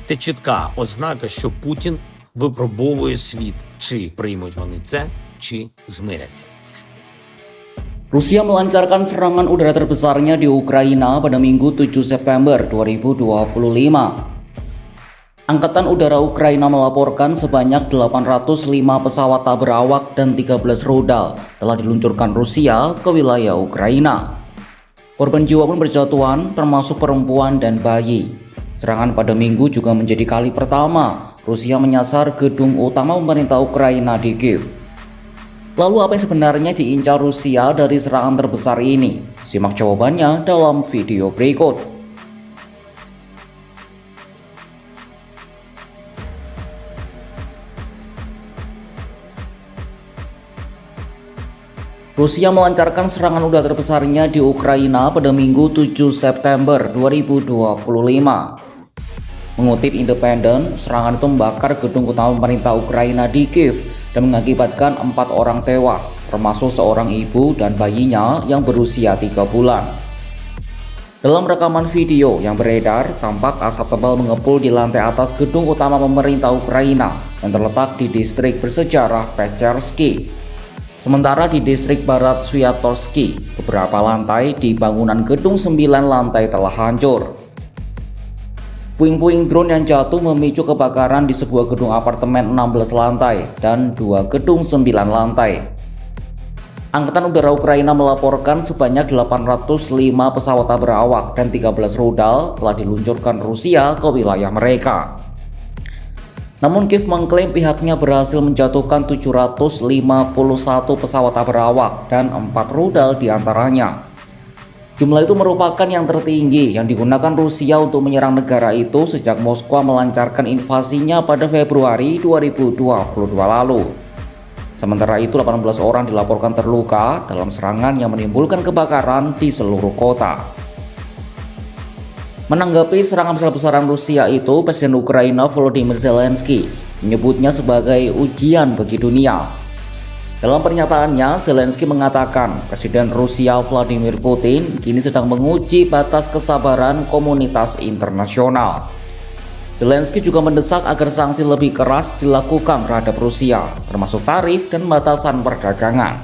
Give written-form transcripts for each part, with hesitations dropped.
Це чітка ознака, що Путін випробовує світ, чи приймуть вони це, чи змиряться. Rusia melancarkan serangan udara terbesarnya di Ukraina pada Minggu 7 September 2025. Angkatan Udara Ukraina melaporkan sebanyak 805 pesawat tak berawak dan 13 rudal telah diluncurkan Rusia ke wilayah Ukraina. Korban jiwa pun berjatuhan, termasuk perempuan dan bayi. Serangan pada Minggu juga menjadi kali pertama Rusia menyasar gedung utama pemerintah Ukraina di Kiev. Lalu apa yang sebenarnya diincar Rusia dari serangan terbesar ini? Simak jawabannya dalam video berikut. Rusia melancarkan serangan udara terbesarnya di Ukraina pada Minggu 7 September 2025. Mengutip Independen, serangan itu membakar gedung utama pemerintah Ukraina di Kiev dan mengakibatkan 4 orang tewas, termasuk seorang ibu dan bayinya yang berusia 3 bulan. Dalam rekaman video yang beredar, tampak asap tebal mengepul di lantai atas gedung utama pemerintah Ukraina yang terletak di distrik bersejarah Pechersky. Sementara di distrik barat Swiatorsky, beberapa lantai di bangunan gedung 9 lantai telah hancur. Puing-puing drone yang jatuh memicu kebakaran di sebuah gedung apartemen 16 lantai dan 2 gedung 9 lantai. Angkatan Udara Ukraina melaporkan sebanyak 805 pesawat tak berawak dan 13 rudal telah diluncurkan Rusia ke wilayah mereka. Namun Kiev mengklaim pihaknya berhasil menjatuhkan 751 pesawat tak berawak dan 4 rudal diantaranya. Jumlah itu merupakan yang tertinggi yang digunakan Rusia untuk menyerang negara itu sejak Moskwa melancarkan invasinya pada Februari 2022 lalu. Sementara itu 18 orang dilaporkan terluka dalam serangan yang menimbulkan kebakaran di seluruh kota. Menanggapi serangan besar-besaran Rusia itu, Presiden Ukraina Volodymyr Zelensky menyebutnya sebagai ujian bagi dunia. Dalam pernyataannya, Zelensky mengatakan Presiden Rusia Vladimir Putin kini sedang menguji batas kesabaran komunitas internasional. Zelensky juga mendesak agar sanksi lebih keras dilakukan terhadap Rusia, termasuk tarif dan batasan perdagangan.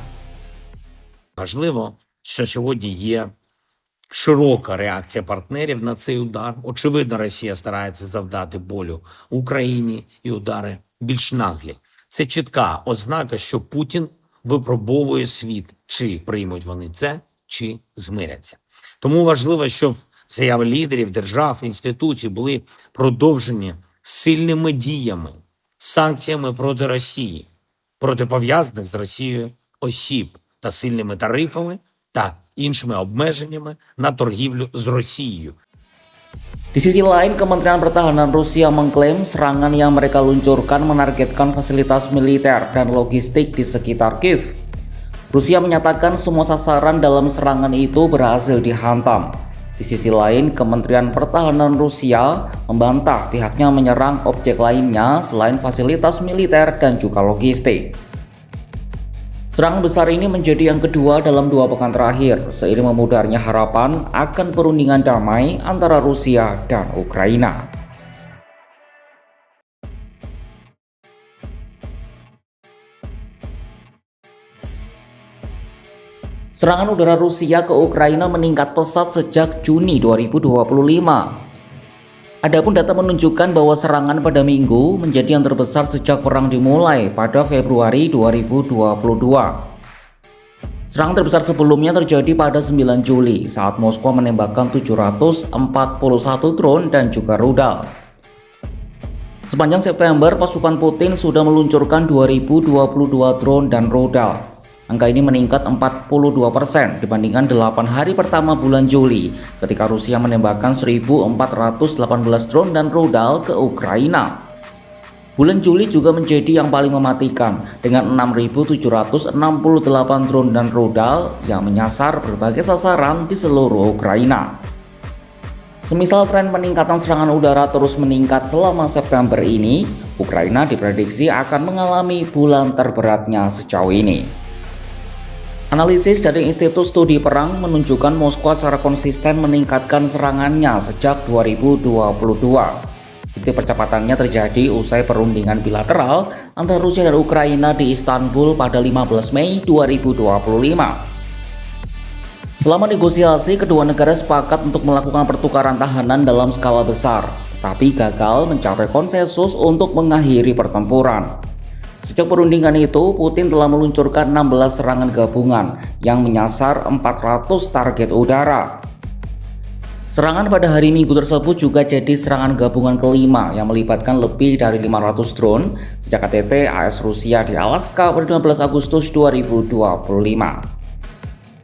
Важливо, що сьогодні є широка реакція партнерів на цей удар. Очевидно, Росія старається завдати болю Україні і удари більш наглі. Це чітка ознака, що Путін випробовує світ, чи приймуть вони це, чи змиряться. Тому важливо, щоб заяви лідерів держав, інституцій були продовжені сильними діями, санкціями проти Росії, проти пов'язаних з Росією осіб та сильними тарифами та іншими обмеженнями на торгівлю з Росією. Di sisi lain, Kementerian Pertahanan Rusia mengklaim serangan yang mereka luncurkan menargetkan fasilitas militer dan logistik di sekitar Kiev. Rusia menyatakan semua sasaran dalam serangan itu berhasil dihantam. Di sisi lain, Kementerian Pertahanan Rusia membantah pihaknya menyerang objek lainnya selain fasilitas militer dan juga logistik. Serangan besar ini menjadi yang kedua dalam 2 pekan terakhir, seiring memudarnya harapan akan perundingan damai antara Rusia dan Ukraina. Serangan udara Rusia ke Ukraina meningkat pesat sejak Juni 2025. Adapun data menunjukkan bahwa serangan pada Minggu menjadi yang terbesar sejak perang dimulai pada Februari 2022. Serangan terbesar sebelumnya terjadi pada 9 Juli saat Moskwa menembakkan 741 drone dan juga rudal. Sepanjang September, pasukan Putin sudah meluncurkan 2022 drone dan rudal. Angka ini meningkat 42% dibandingkan 8 hari pertama bulan Juli ketika Rusia menembakkan 1.418 drone dan rudal ke Ukraina. Bulan Juli juga menjadi yang paling mematikan dengan 6.768 drone dan rudal yang menyasar berbagai sasaran di seluruh Ukraina. Semisal tren peningkatan serangan udara terus meningkat selama September ini, Ukraina diprediksi akan mengalami bulan terberatnya sejauh ini. Analisis dari Institut Studi Perang menunjukkan Moskwa secara konsisten meningkatkan serangannya sejak 2022. Titik percepatannya terjadi usai perundingan bilateral antara Rusia dan Ukraina di Istanbul pada 15 Mei 2025. Selama negosiasi, kedua negara sepakat untuk melakukan pertukaran tahanan dalam skala besar, tetapi gagal mencapai konsensus untuk mengakhiri pertempuran. Sejak perundingan itu, Putin telah meluncurkan 16 serangan gabungan yang menyasar 400 target udara. Serangan pada hari Minggu tersebut juga jadi serangan gabungan kelima yang melibatkan lebih dari 500 drone sejak KTT AS Rusia di Alaska pada 15 Agustus 2025.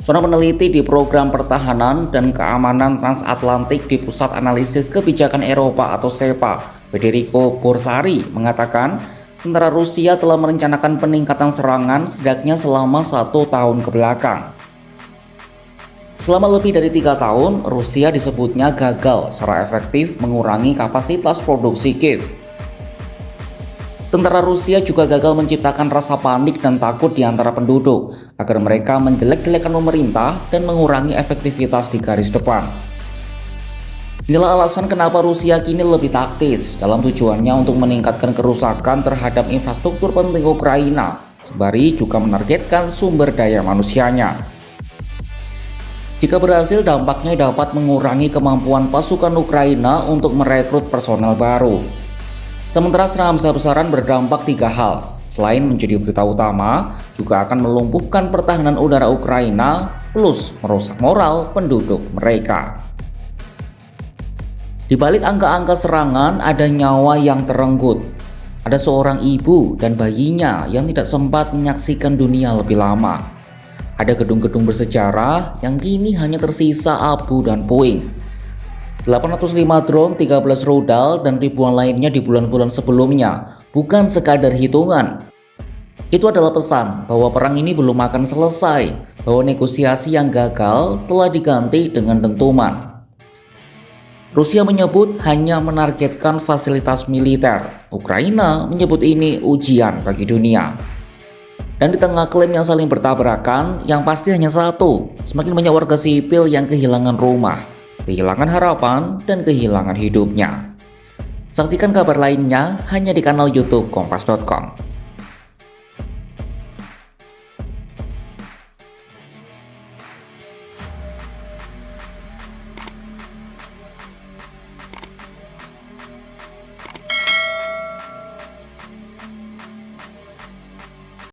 Seorang peneliti di Program Pertahanan dan Keamanan Transatlantik di Pusat Analisis Kebijakan Eropa atau SEPA, Federico Borsari, mengatakan tentara Rusia telah merencanakan peningkatan serangan setidaknya selama 1 tahun ke belakang. Selama lebih dari 3 tahun, Rusia disebutnya gagal secara efektif mengurangi kapasitas produksi Kiev. Tentara Rusia juga gagal menciptakan rasa panik dan takut di antara penduduk agar mereka menjelek-jelekan pemerintah dan mengurangi efektivitas di garis depan. Inilah alasan kenapa Rusia kini lebih taktis dalam tujuannya untuk meningkatkan kerusakan terhadap infrastruktur penting Ukraina, sembari juga menargetkan sumber daya manusianya. Jika berhasil, dampaknya dapat mengurangi kemampuan pasukan Ukraina untuk merekrut personel baru. Sementara serangan besar-besaran berdampak 3 hal. Selain menjadi berita utama, juga akan melumpuhkan pertahanan udara Ukraina plus merusak moral penduduk mereka. Di balik angka-angka serangan ada nyawa yang terenggut. Ada seorang ibu dan bayinya yang tidak sempat menyaksikan dunia lebih lama. Ada gedung-gedung bersejarah yang kini hanya tersisa abu dan puing. 805 drone, 13 rudal, dan ribuan lainnya di bulan-bulan sebelumnya bukan sekadar hitungan. Itu adalah pesan bahwa perang ini belum akan selesai, bahwa negosiasi yang gagal telah diganti dengan dentuman. Rusia menyebut hanya menargetkan fasilitas militer. Ukraina menyebut ini ujian bagi dunia. Dan di tengah klaim yang saling bertabrakan, yang pasti hanya satu, semakin banyak warga sipil yang kehilangan rumah, kehilangan harapan, dan kehilangan hidupnya. Saksikan kabar lainnya hanya di kanal YouTube Kompas.com.